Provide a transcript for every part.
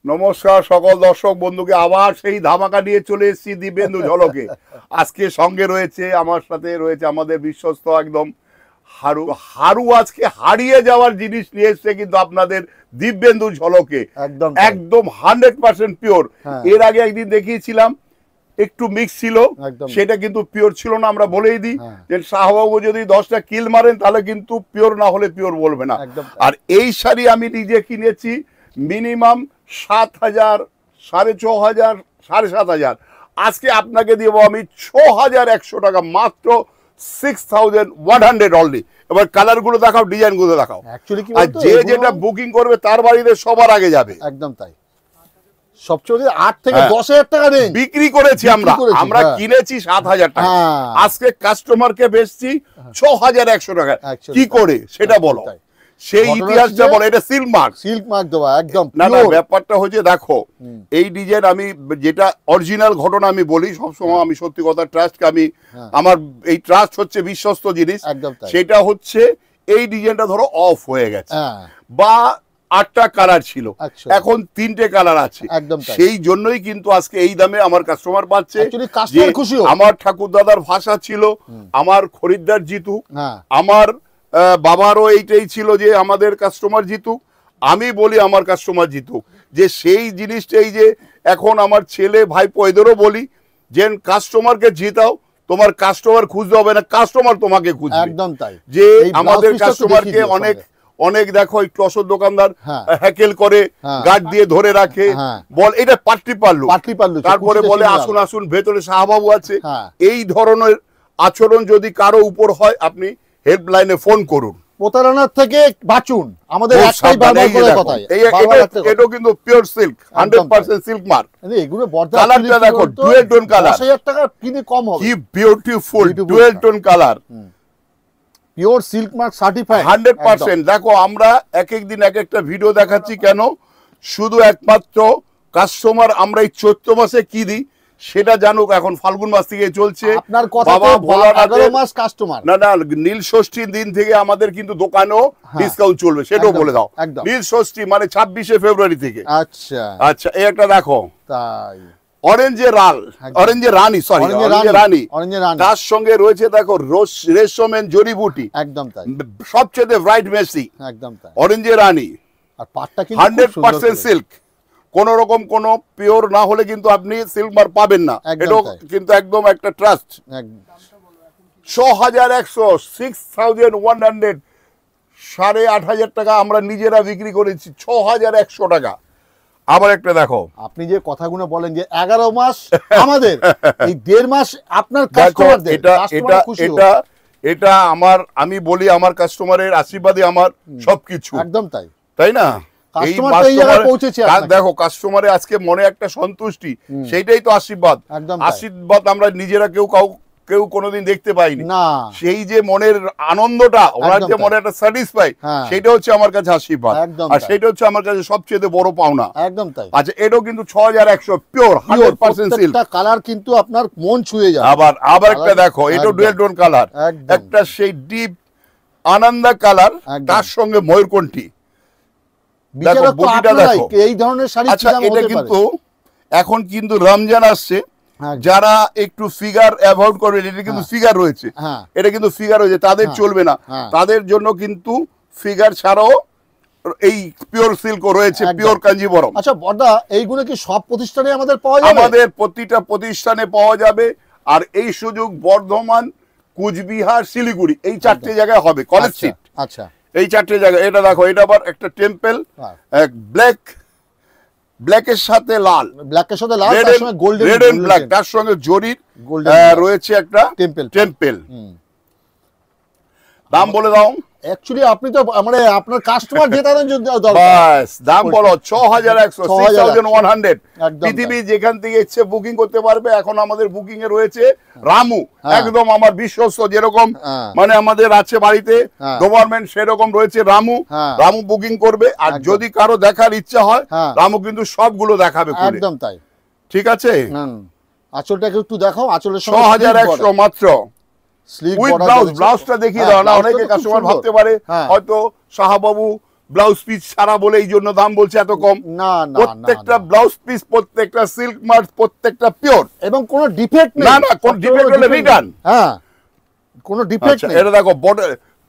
নমস্কার সকল দর্শক বন্ধুকে, আবার সেই ধামাকা নিয়ে চলে এসেছি দিব্যেন্দু ঝলকে। আজকে সঙ্গে রয়েছে, আমার সাথে রয়েছে আমাদের বিশ্বস্ত একদম হারু। হারু আজকে হারিয়ে যাওয়ার জিনিস নিয়ে এসছে কিন্তু আপনাদের দিব্যেন্দু ঝলকে, একদম 100% পিওর। এর আগে একদিন দেখিয়েছিলাম একটু মিক্স ছিল, সেটা কিন্তু পিওর ছিল না। আমরা বলেই দিই যে শাহবাবু যদি 10টা কিল মারেন তাহলে কিন্তু পিওর না হলে পিওর বলবে না। আর এই শাড়ি আমি নিজে কিনেছি মিনিমাম 7,000, 6,500, 7,500। আজকে আপনাকে দেবো আমি 6,100 টাকা, মাত্র 6,100 অনলি। এবার কালার গুলো দেখাও, ডিজাইন গুলো দেখাও। আর যে যেটা বুকিং করবে তার বাড়িতে সবার আগে যাবে। একদম তাই। সবচেয়ে 8 থেকে 10,000 টাকা রেঞ্জ বিক্রি করেছি আমরা কিনেছি 7,000 টাকা, আজকে কাস্টমারকে বেচছি 6,100 টাকা। কি করে সেটা বলো, সেই ইতিহাসটা বলো। এটা সিল্ক মার্ক দেওয়া একদম। না না, ব্যাপারটা হচ্ছে দেখো, এই ডিজাইন আমি যেটা অরিজিনাল ঘটনা আমি বলি সবসময়, আমি সত্যি কথা, ট্রাস্টকে আমি, আমার এই ট্রাস্ট হচ্ছে বিশ্বস্ত জিনিস। সেটা হচ্ছে এই ডিজাইনটা ধরো অফ হয়ে গেছে বা 8টা কালার ছিল, এখন 3টে কালার আছে, সেই জন্যই কিন্তু আজকে এই দামে আমার কাস্টমার পাচ্ছে। আমার ঠাকুর দাদার ভাষা ছিল আমার খরিদ্দার জিতু, আমার বাবারও এইটাই ছিল যে আমাদের কাস্টমার জিতুক। আমি বলি আমার কাস্টমার জিতুক, যে সেই জিনিসটাই যে এখন আমার ছেলে ভাইপো এদেরও বলি যে কাস্টমারকে জিতাও, তোমার কাস্টমার খুঁজতে হবে না, কাস্টমার তোমাকে খুঁজবে। একদম তাই। যে আমাদের কাস্টমারকে অনেক দেখো একটু অসৎ দোকানদার হ্যাকেল করে, গার্ড দিয়ে ধরে রাখে, বল এটা পাট্টি পাল্লু, তারপরে বলে আসুন আসুন ভেতরে শাহবাবু আছে। এই ধরনের আচরণ যদি কারো উপর হয়, আপনি হেল্পলাইনে ফোন করুন। প্রতারণার থেকে বাঁচুন, আমাদের একটাই বারবার করে কথা। এটা কিন্তু পিওর সিল্ক, 100% সিল্ক মার্ক। এগুলো কালারটা দেখো, ডুয়েল টোন কালার, 10,000 টাকা কিনে কম হবে। কি beautiful dual tone colour, pure silk mark certified 100%। দেখো আমরা এক এক দিন এক একটা ভিডিও দেখাচ্ছি কেন, শুধু একমাত্র কাস্টমার আমরা এই চৈত্র মাসে কি দিই সেটা জানুক। এখন ফাল্গুন মাস থেকে চলছে, আপনার কথা বলা 11 মাস কাস্টমার। না না, নীল ষষ্ঠীর দিন থেকে আমাদের কিন্তু দোকানেও ডিসকাউন্ট চলবে, সেটাও বলে দাও। নীল ষষ্ঠী মানে 26শে ফেব্রুয়ারি থেকে। আচ্ছা আচ্ছা, এই একটা দেখো, তাই অরেঞ্জে রানী, সরি অরেঞ্জে রানী, তার সঙ্গে রয়েছে দেখো রেশমের জড়িবুটি, একদম তাই, সবচেয়ে ব্রাইট মেসি, একদম তাই, অরেঞ্জে রানী। আর পাটটা কিন্তু 100% সিল্ক, কোন রকম কোন পিওর না হলে কিন্তু আপনি সিল্ক মার্ক পাবেন না। এটা কিন্তু একদম একটা ট্রাস্ট। 6,100, 6,100, 8,500 টাকা আমরা নিজেরা বিক্রি করেছি, 6,100 টাকা। আবার একটা দেখো, আপনি যে কথাগুলো বলেন যে 11 মাস আমাদের, এই 1.5 মাস আপনার কাস্টমারদের। এটা আমার, আমি বলি আমার কাস্টমারের আশীর্বাদে আমার সবকিছু, একদম তাই, তাই না? দেখো কাস্টমারের আজকে মনে একটা সন্তুষ্টি, সেইটাই তো আশীর্বাদ। আশীর্বাদ আমরা নিজেরা কেউ কোনোদিন দেখতে পাইনি, সেই যে মনের আনন্দটা, ওনার যে মনে একটা স্যাটিসফাই, সেটা হচ্ছে আমার কাছে আশীর্বাদ, আর সেটা হচ্ছে আমার কাছে সবচেয়ে বড় পাওনা। একদম তাই। আচ্ছা, এটাও কিন্তু 6,100 পিওর 100% সিল্ক। কালার কিন্তু আপনার মন ছুঁয়ে যায়। আবার একটা দেখো, এটাও ডুয়েল টোন কালার, একটা সেই ডিপ আনন্দা কালার, তার সঙ্গে ময়ূরকণ্ঠী। দেখো বডিটা দেখো, এই ধরনের শাড়ি। আচ্ছা, এটা কিন্তু এখন কিন্তু রমজান আসছে, যারা একটু ফিগার অ্যাভয়েড করবে, এটা কিন্তু ফিগার রয়েছে, এটা কিন্তু ফিগার রয়েছে, তাদের চলবে না, তাদের জন্য কিন্তু ফিগার ছাড়াও এই পিওর সিল্ক রয়েছে, পিওর কাঞ্জিবরম। আচ্ছা বড়দা, এইগুলো কি সব প্রতিষ্ঠানে আমাদের পাওয়া যাবে? আমাদের প্রতিটা প্রতিষ্ঠানে পাওয়া যাবে। আর এই সুযোগ বর্ধমান, কুচবিহার, শিলিগুড়ি, এই 4টে জায়গায় হবে, কলেজ স্ট্রিট। আচ্ছা, এই 4টে জায়গায়। এটা দেখো, এটা আবার একটা টেম্পল, ব্ল্যাকের সাথে লাল, রেড এন্ড ব্ল্যাক, তার সঙ্গে জরির রয়েছে একটা টেম্পল। দাম বলে দাও। অ্যাকচুয়ালি আপনি তো মানে আপনার কাস্টমার জেতানোর জন্য বাস দাম বলো, 6,100, 6,100। পৃথিবী যেখান থেকে ইচ্ছে বুকিং করতে পারবে। এখন আমাদের বুকিং এ রয়েছে রামু, একদম আমার বিশ্বস্ত, যেরকম মানে আমাদের আছে বাড়িতে গভর্নমেন্ট, সেরকম রয়েছে রামু। রামু বুকিং করবে, আর যদি কারো দেখার ইচ্ছা হয়, রামু কিন্তু সবগুলো দেখাবে। একদম তাই, ঠিক আছে। আঁচলটাকে একটু দেখাও, আঁচলের 6,100 মাত্র। ব্লাউজটা দেখিয়ে দাও না, অনেকে কাস্টমার ভাবতে পারে হয়তো শাহবাবু ব্লাউজ পিস ছাড়া বলে এই জন্য দাম বলছে এত কম। না না, প্রত্যেকটা ব্লাউজ পিস, প্রত্যেকটা সিল্ক মার্ক, প্রত্যেকটা পিওর, এবং কোনো ডিফেক্ট নেই। না না, কোন ডিফেক্ট হলে রিটার্ন। হ্যাঁ, কোনো ডিফেক্ট নেই। এটা দেখো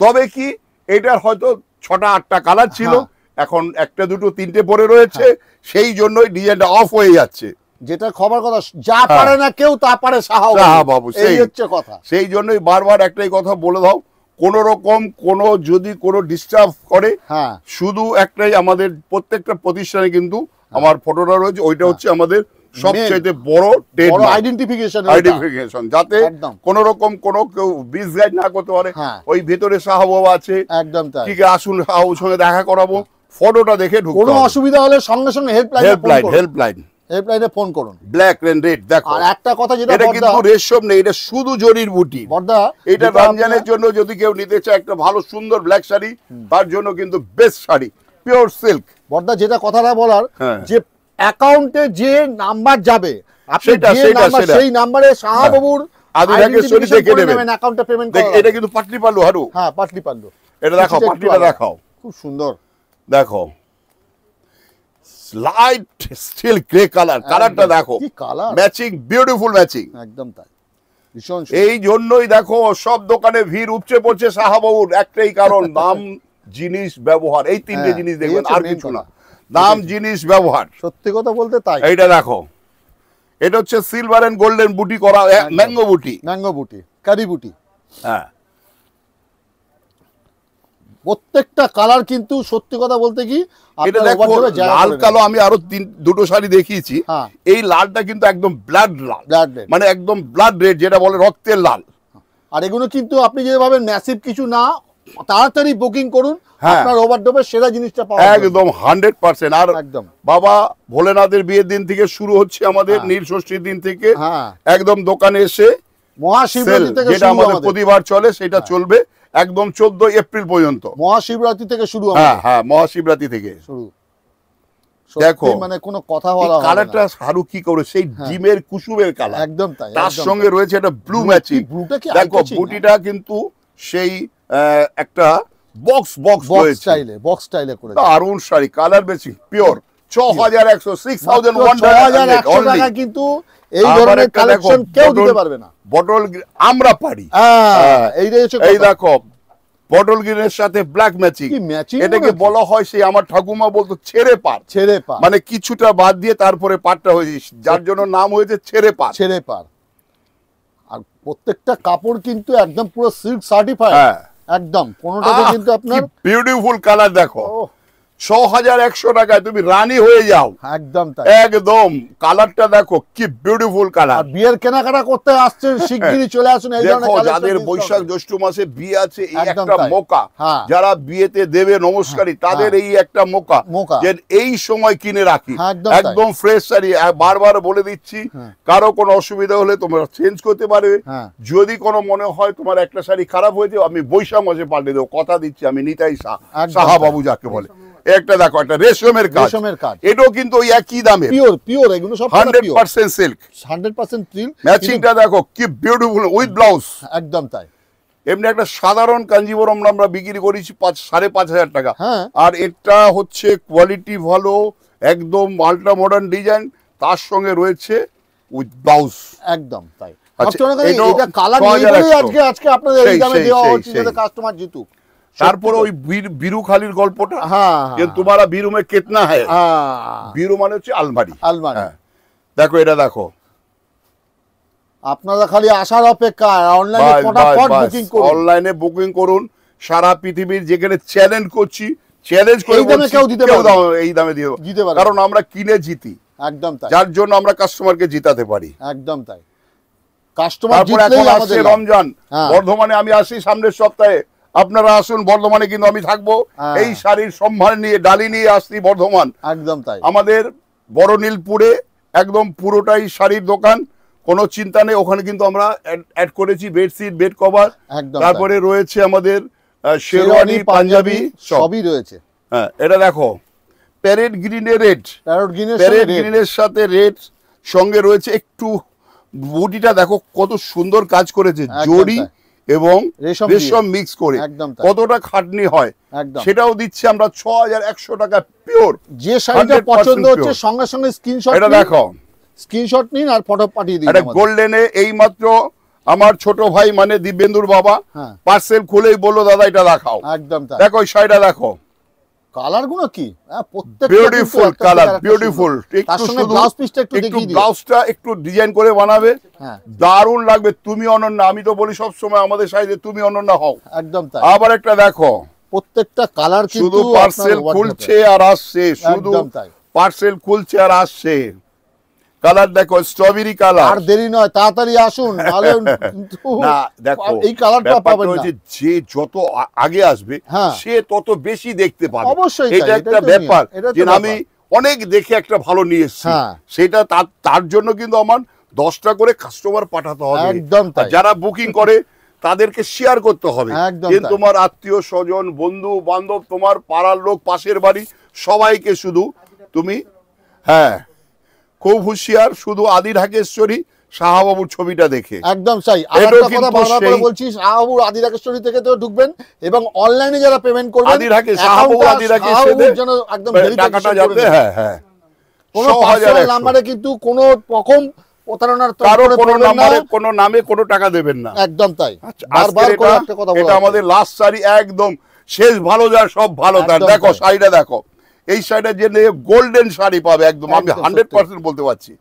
তবে কি এটার হয়তো 6টা 8টা কালার ছিল, এখন 1টা 2টো 3টে পরে রয়েছে, সেই জন্যই ডিজাইনটা অফ হয়ে যাচ্ছে। যেটা খবর কথা, যা পারে না কেউ তা পারে সাহা বাবু, এই হচ্ছে কথা। সেই জন্যই বারবার একটাই কথা বলে দাও, কোন রকম যদি কোনো ডিস্টার্ব করে, শুধু একটাই, আমাদের প্রত্যেকটা প্রতিষ্ঠানে কিন্তু আমার ফটোটা রয়েছে, ওইটা হচ্ছে আমাদের সবচেয়ে বড় আইডেন্টিফিকেশন, যাতে কোন রকম কেউ মিসগাইড না করতে পারে। ওই ভেতরে সাহাবাবা আছে, একদম তাই, ঠিক আছে, আসুন সাহাবুর সঙ্গে দেখা করাবো, ফটোটা দেখে ঢুকতে হবে। কোনো অসুবিধা হলে সঙ্গে সঙ্গে হেল্পলাইনে ফোন করুন। ব্ল্যাক এন্ড রেড দেখো। আর একটা কথা, যেটা এটা কিন্তু রেশম নেই, এটা শুধু জরির বুটি। বড়দা, এটা রমজানের জন্য যদি কেউ নিতে চায় একটা ভালো সুন্দর ব্ল্যাক শাড়ি, তার জন্য কিন্তু বেস্ট শাড়ি, পিওর সিল্ক। বড়দা, যেটা কথাটা বলার, যে অ্যাকাউন্টে যে নাম্বার যাবে, আপনি যে নাম্বার, সেই নাম্বারে সাহাবাবুর আইডেন্টিফিকেশন দেখে নেবেন, অ্যাকাউন্টে পেমেন্ট করা। এটা কিন্তু পাটলি পাল্লু হারু। হ্যাঁ, পাটলি পাল্লু। এটা দেখো, পাটলিটা দেখাও, খুব সুন্দর। দেখো লাইট স্টিল গ্রে কালার, কালারটা দেখো, কি কালার, ম্যাচিং, বিউটিফুল ম্যাচিং, একদম তাই, ভীষণ। এই জন্যই দেখো সব দোকানে ভিড় উপচে পড়ছে সাহাবাবুর, একটাই কারণ, দাম, জিনিস, ব্যবহার, এই 3টে জিনিস দেখবেন, আর কিছু না, দাম, জিনিস, ব্যবহার। সত্যি কথা বলতে তাই। এইটা দেখো, এটা হচ্ছে সিলভার এন্ড গোল্ডেন বুটি করা, ম্যাঙ্গো বুটি, কারি বুটি। হ্যাঁ, প্রত্যেকটা কালার কিন্তু সত্যি কথা বলতে কি, এটা দেখো লাল কালো, আমি আরো 2টো শাড়ি দেখিয়েছি, এই লালটা কিন্তু একদম ব্লাড লাল, মানে একদম ব্লাড রেড, যেটা বলে রক্তের লাল। আর এগুলো কিন্তু আপনি যে ভাবেন ম্যাসিভ কিছু না, তাড়াতাড়ি বুকিং করুন, আপনার ওভারডোপের সেরা জিনিসটা পাওয়া যাবে একদম 100%। আর একদম বাবা ভোলেনাথের বিয়ের দিন থেকে শুরু হচ্ছে আমাদের, নীল ষষ্ঠীর দিন থেকে একদম দোকানে এসে মহাশিবরাত্রি থেকে, যেটা আমাদের প্রতিবার চলে, সেটা চলবে একদম 14 এপ্রিল পর্যন্ত। মহাশিবরাত্রি থেকে শুরু। হ্যাঁ, মহাশিবরাত্রি থেকে শুরু। দেখো, মানে কোনো কথা বলা, কালারটা হারু কি করে, সেই ডিমের কুসুমের কালার, একদম তাই, তার সঙ্গে রয়েছে একটা ব্লু ম্যাচিং। দেখো বুটিটা কিন্তু সেই একটা বক্স স্টাইলে করে, দারুণ শাড়ি, কালার ম্যাচিং, পিওর, 6100, 6100 টাকা কিন্তু এই ধরনের কালেকশন কেউ দিতে পারবে না। বটল আমরা পারি, এই দেখো বটল গ্রিনের সাথে ব্ল্যাক ম্যাচিং, এটাকে বলা হয়, সেই আমার ঠাকুমা বলতো ছেড়ে পার, মানে কিছুটা বাদ দিয়ে তারপরে পাটটা হয়েছে, যার জন্য নাম হয়েছে ছেড়ে পার। আর প্রত্যেকটা কাপড় কিন্তু একদম পুরো সিল্ক সার্টিফাইড, একদম, কোনোটাতে কিন্তু আপনার বিউটিফুল কালার দেখো, 6100 টাকায় তুমি রানী হয়ে যাও, একদম তাই, একদম। কালারটা দেখো কি বিউটিফুল কালার। বিয়ের কেনাকাটা করতে আসছেন, শিগগিরই চলে আসুন। এই ধরনের দেখো, যাদের বৈশাখ জ্যৈষ্ঠ মাসে বিয়ে আছে, এই একটা মৌকা, যারা বিয়েতে দেবে নমস্কারী, তাদের এই একটা মৌকা, যে এই সময় কিনে রাখি, একদম ফ্রেশ শাড়ি। বারবার বলে দিচ্ছি, কারো কোনো অসুবিধা হলে তোমরা চেঞ্জ করতে পারবে। যদি কোনো মনে হয় তোমার একটা শাড়ি খারাপ হয়েছে, আমি বৈশাখ মাসে পাল্টে দেবো, কথা দিচ্ছি। আমি নিতাই সাহাবাবু যাকে বলে। একটা দেখো, একটা রেশমের কাজ, এটাও কিন্তু ওই একই দামে, পিওর, এগুলো সব 100% সিল্ক, 100% সিল্ক। ম্যাচিংটা দেখো কি বিউটিফুল, উইথ ব্লাউজ, একদম তাই। এমনি একটা সাধারণ কাঞ্জিবরম আমরা বিক্রি করেছি 5,500 টাকা, আর এটা হচ্ছে কোয়ালিটি ভালো, একদম আল্ট্রা মডার্ন ডিজাইন, তার সঙ্গে রয়েছে উইথ ব্লাউজ, একদম তাই। এটা কালার নেই আজকে আপনাদের এই দামে দেওয়া হচ্ছে, যাতে কাস্টমার জিতুক। তারপরে ওই বীরু খালির গল্পটা, তোমারা বীরু মে কিতনা হ্যায়, বীরু মানে হচ্ছে আলমারি। দেখো, এটা দেখো, আপনারা খালি আসার অপেক্ষা, অনলাইনে বুকিং করুন। সারা পৃথিবীর যেখানে চ্যালেঞ্জ করছি, চ্যালেঞ্জ করে এই দামে দিতে পারে, কারণ আমরা কিনে জিতি, একদম তাই, যার জন্য আমরা কাস্টমারকে জিতাতে পারি, একদম তাই। কাস্টমার এখন আসছে রমজান, বর্ধমানে আমি আসি সামনের সপ্তাহে, আপনারা আসুন বর্ধমানে, কিন্তু আমি থাকবো এই শাড়ির সম্ভার নিয়ে, ডালি নিয়ে আসছি বর্ধমান, একদম তাই। আমাদের বড় নীলপুরে একদম পুরোটাই শাড়ির দোকান, কোনো চিন্তা নেই। ওখানে কিন্তু আমরা অ্যাড করেছি বেডশিট, বেড কভার, তারপরে রয়েছে আমাদের শেরওয়ানি, পাঞ্জাবি, সবই রয়েছে। হ্যাঁ, এটা দেখো, প্যারেট গ্রিনের রেড, প্যারেট গ্রিনের সাথে রেড সঙ্গে রয়েছে একটু বুটিটা দেখো কত সুন্দর কাজ করেছে, জড়ি এবং রেশম মিক্স করে কতটা খাটনি হয় সেটাও দিচ্ছি আমরা 6100 টাকা পিওর। যে শাড়িটা পছন্দ হচ্ছে সঙ্গে সঙ্গে স্ক্রিনশট এটা দেখো, স্ক্রিনশট নিন আর ফটো পাঠিয়ে দিন। এটা গোল্ডেনে এই মাত্র আমার ছোট ভাই মানে দিব্যেন্দুর বাবা পার্সেল খুলেই বললো দাদা এটা দেখাও। একদম তাই। দেখো এই শাড়িটা দেখো, কালার গুলো কি প্রত্যেকটা বিউটিফুল কালার, বিউটিফুল। একটু শুধু ব্লাউজ পিসটা একটু দেখিয়ে দিই, ব্লাউজটা একটু ডিজাইন করে বানাবে, দারুণ লাগবে। তুমি অনন্য, আমি তো বলি সব সময় আমাদের শাড়িতে তুমি অনন্য হও। একদম তাই। আবার একটা দেখো, প্রত্যেকটা কালার কিন্তু শুধু পার্সেল খুলছে আর আসছে, শুধু পার্সেল খুলছে আর আসছে। কালার দেখো, স্ট্রবেরি কালার। আর দেরি নয়, তাড়াতাড়ি আসুন, নালে না দেখো এই কালারটা পাবেন না। যে যত আগে আসবে সে তত বেশি দেখতে পাবে। অবশ্যই এটা একটা ব্যাপার যে আমি অনেক দেখে একটা ভালো নিয়ে এসেছি, সেটা তার জন্য কিন্তু আমার 10টা করে কাস্টমার পাঠাতে হবে। একদম তাই। যারা বুকিং করে তাদেরকে শেয়ার করতে হবে, যে তোমার আত্মীয় স্বজন, বন্ধু বান্ধব, তোমার পাড়ার লোক, পাশের বাড়ি, সবাইকে শুধু তুমি খুব হুঁশিয়ার, শুধু আদি ঢাকেশ্বরী শাহবাবুর ছবিটা দেখে। একদম তাই। আরেকটা কথা বারবার করে বলছি, শাহবাবুর আদি ঢাকেশ্বরী থেকে তো ঢুকবেন এবং অনলাইনে যারা পেমেন্ট করবেন আদি ঢাকে শাহবাবু আদি ঢাকেশ্বরীর জন্য একদম টাকাটা যাবে। কোনো পার্সোনাল নম্বরে কিন্তু কোনো রকম প্রতারণার কোনো নামে কোনো টাকা দেবেন না। একদম তাই। বারবার করে একটা কথা বলা, এটা আমাদের লাস্ট শাড়ি, একদম শেষ ভালো যার সব ভালো তার। দেখো শাড়িটা দেখো, এই শাড়িটা যে গোল্ডেন শাড়ি পাবে একদম, আমি 100% বলতে পারছি।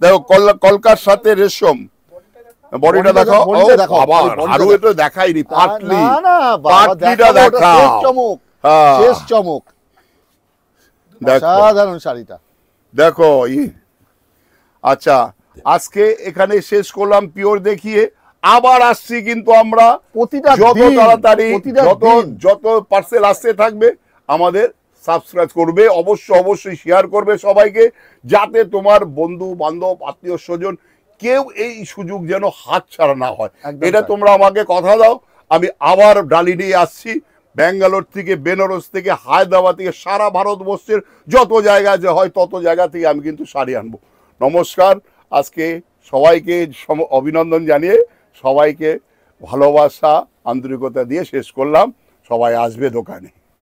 দেখো কলকার সাথে রেশম, বডিটা দেখো, আবার আরো এটা দেখাইনি, পাটলিটা দেখাও, চমক, শেষ চমক, সাধারণ শাড়িটা দেখো। আচ্ছা, আজকে এখানে শেষ করলাম পিওর দেখিয়ে, আবার আসছি কিন্তু আমরা যত তাড়াতাড়ি যত পার্সেল আসতে থাকবে আমাদের সাবস্ক্রাইব করবে, অবশ্যই শেয়ার করবে সবাইকে, যাতে তোমার বন্ধু বান্ধব, আত্মীয় স্বজন কেউ এই সুযোগ যেন হাত ছাড়া না হয়। এটা তোমরা আমাকে কথা দাও, আমি আবার ডালি নিয়ে আসছি। ব্যাঙ্গালোর থেকে, বেনারস থেকে, হায়দ্রাবাদ থেকে, সারা ভারতবর্ষের যত জায়গা যে হয় তত জায়গা থেকে আমি কিন্তু শাড়ি আনবো। নমস্কার। আজকে সবাইকে অভিনন্দন জানিয়ে সবাইকে ভালোবাসা, আন্তরিকতা দিয়ে শেষ করলাম। সবাই আসবে দোকানে।